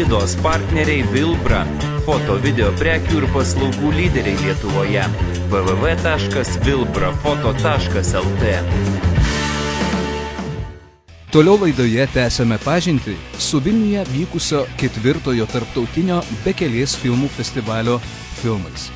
laidos partneriai Vilbra, foto video prekių ir paslaugų lyderiai Lietuvoje. www.vilbrafoto.lt. Toliau laidoje tęsiame pažintį su Vilniuje vykusio 4. tarptautinio Bekelės filmų festivalio filmais.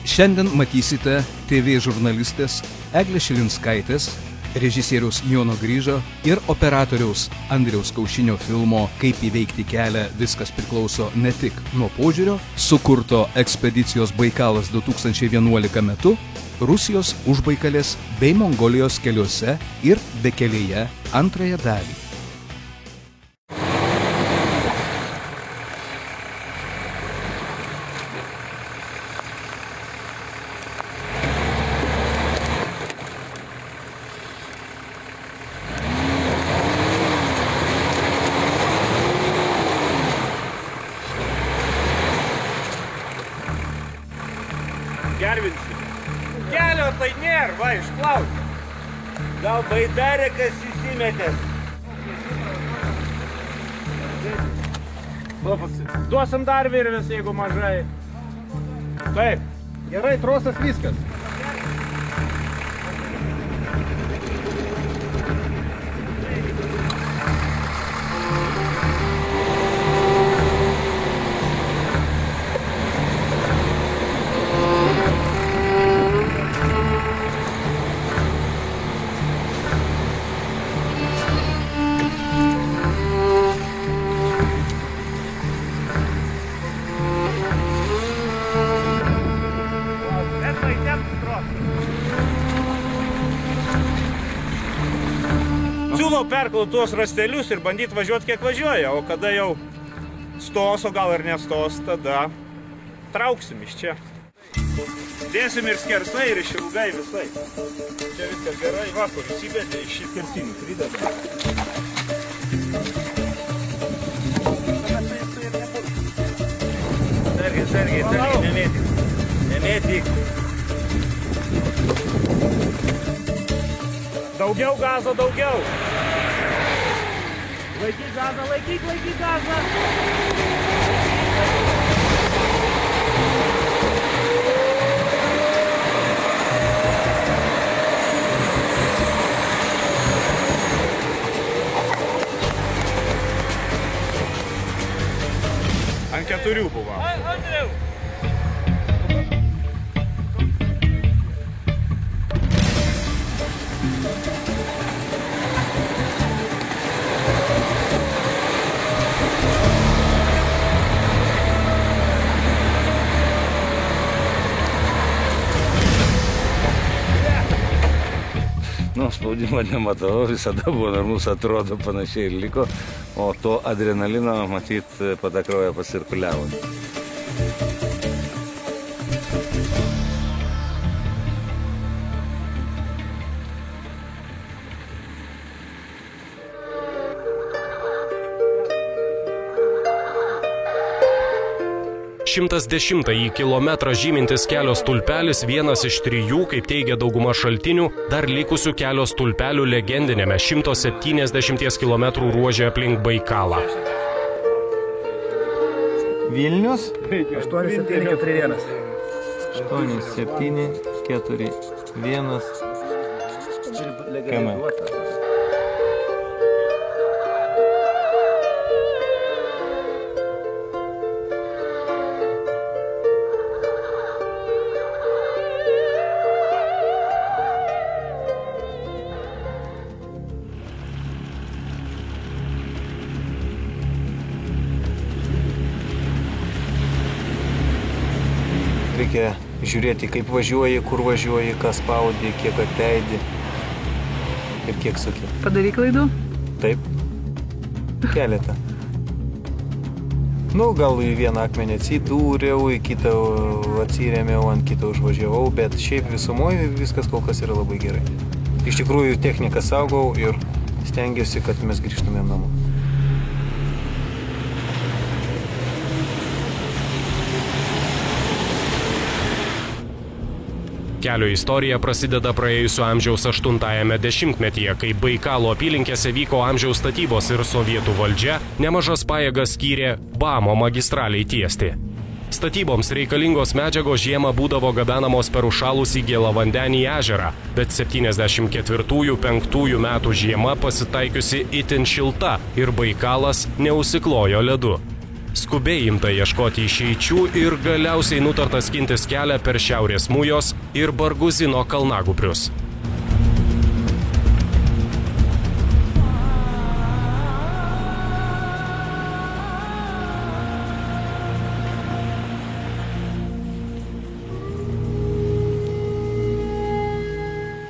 Šiandien matysite TV žurnalistės Eglės Šilinskaitės, režisieriaus Jono Grįžo ir operatoriaus Andriaus Kaušinio filmo Kaip įveikti kelią viskas priklauso ne tik nuo požiūrio, sukurto ekspedicijos Baikalas 2011 metu, Rusijos užbaikalės bei Mongolijos keliuose ir Bekelėje antrąją dalį. Gervinsi. Kelio tai nėra, va, išplauti. Gal baidarikas įsimetės. Duosim dar virvės, jeigu mažai. Taip. Gerai, trosas viskas. Siūlau perklaut tuos rastelius ir bandyti važiuoti kiek važiuoja, o kada jau stos, o gal ir nestos, tada trauksim iš čia. Dėsim ir skersai, ir iš ilgai visai. Čia viskas gerai, va, kur įsibėdė iš šį skersinį prideda. Sergiai, nemėtyk. Daugiau gazo, daugiau. Laikyk gazą, laikyk gazą. Ant 4 buvo. Andriau. Spaudimo nematau, visada buvo normalus, atrodo panašiai ir liko, o to adrenalino, matyt, padakrauja pasirkuliavo. Šimtasdešimtąjį kilometrą žymintis kelio stulpelis vienas iš 3, kaip teigia dauguma šaltinių, dar likusių kelio stulpelių legendinėme 170 km ruože aplink Baikalą. Vilnius 8741. 8741 km. Reikia žiūrėti, kaip važiuoji, kur važiuoji, ką spaudi, kiek atleidi ir kiek suki. Padarai klaidų? Taip. Keletą. Gal į vieną akmenį atsidūriau, į kitą atsirėmiau, ant kitą užvažiavau, bet šiaip visumoje viskas kol kas yra labai gerai. Iš tikrųjų techniką saugau ir stengiuosi, kad mes grįžtumėm namo. Kelio istorija prasideda praėjusio amžiaus 8-ame dešimtmetyje, kai Baikalo apylinkėse vyko amžiaus statybos ir sovietų valdžia nemažas pajėgas skyrė Bamo magistraliai tiesti. Statyboms reikalingos medžiagos žiemą būdavo gabenamos per užšalusį gėlavandenį ežerą, bet 74-5 metų žiema pasitaikiusi itin šilta ir Baikalas neužsiklojo ledu. Skubiai imta ieškoti išeičių ir galiausiai nutarta skintis kelią per Šiaurės Mujos ir Barguzino kalnagubrius.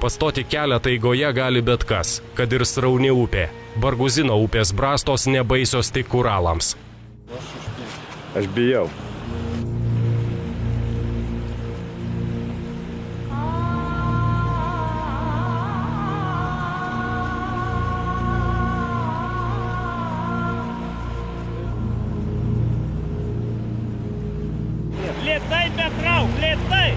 Pastoti kelią taigoje gali bet kas, kad ir srauni upė. Barguzino upės brastos nebaisios tik kuralams. Aš bijau. Lėtai, betrauk, lėtai!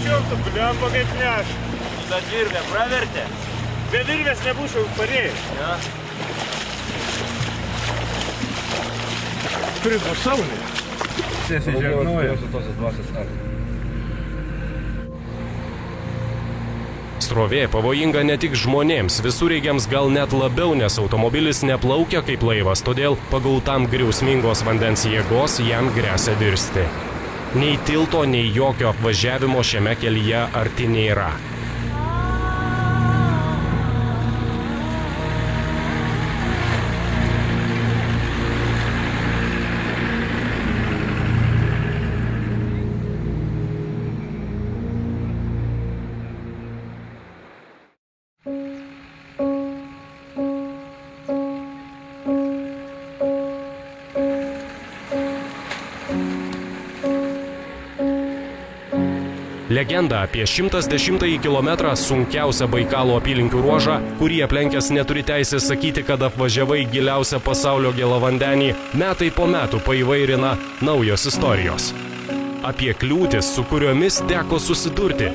Šiltų, bliampa kaip neš. Bet virvę pravertė? Be virvės nebūčiau parėjęs. Ja. Pribu saulė. Tiesiai žegnuoja. Srovė pavojinga ne tik žmonėms, visureigiams gal net labiau, nes automobilis neplaukia kaip laivas, todėl pagautam griausmingos vandens jėgos jam gresia virsti. Nei tilto, nei jokio apvažiavimo šiame kelyje arti nėra. Legenda apie 110 kilometrą sunkiausią Baikalo apylinkių ruožą, kurį aplenkęs neturi teisės sakyti, kad apvažiavai giliausią pasaulio gėlavandenį, metai po metų paįvairina naujos istorijos. Apie kliūtis, su kuriomis teko susidurti.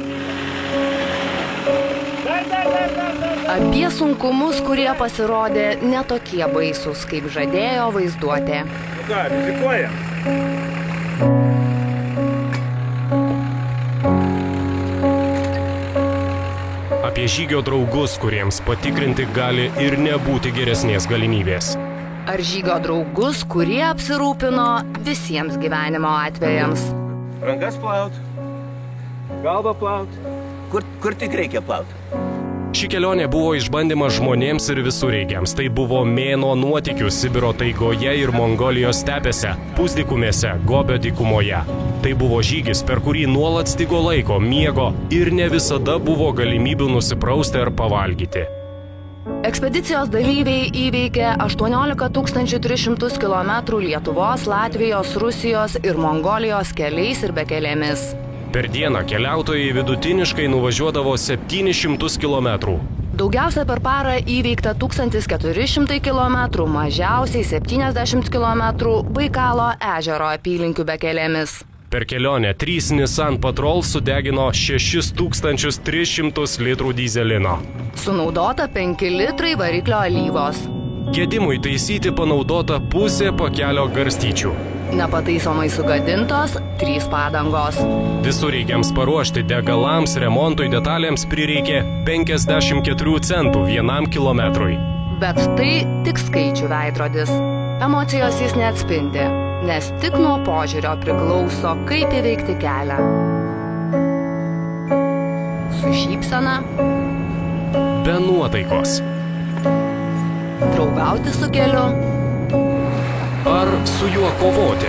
Apie sunkumus, kurie pasirodė netokie baisūs, kaip žadėjo vaizduotė. Ką, rizikuoja? Apie žygio draugus, kuriems patikrinti gali ir nebūti geresnės galimybės. Ar žygio draugus, kurie apsirūpino visiems gyvenimo atvejams. Rankas plaut. Galvą plaut. Kur tik reikia plaut. Ši kelionė buvo išbandymas žmonėms ir visureigiams. Tai buvo mėnuo nuotykių Sibiro taigoje ir Mongolijos stepėse, pusdykumėse, Gobio dykumoje. Tai buvo žygis, per kurį nuolat stigo laiko, miego ir ne visada buvo galimybių nusiprausti ar pavalgyti. Ekspedicijos dalyviai įveikė 18 300 km Lietuvos, Latvijos, Rusijos ir Mongolijos keliais ir bekelėmis. Per dieną keliautojai vidutiniškai nuvažiuodavo 700 km. Daugiausia per parą įveikta 1400 km, mažiausiai 70 km Baikalo ežero apylinkių bekelėmis. Per kelionę 3 Nissan Patrol sudegino 6300 litrų dyzelino. Sunaudota 5 litrai variklio alyvos. Gedimui taisyti panaudota pusė pakelio garstyčių. Nepataisomai sugadintos 3 padangos. Visureigiams paruošti degalams, remontui, detalėms prireikė 54 centų vienam kilometrui. Bet tai tik skaičių veidrodis. Emocijos jis neatspindi, nes tik nuo požiūrio priklauso, kaip įveikti kelią. Su šypsena. Be nuotaikos. Draugauti su keliu. Ar su juo kovoti?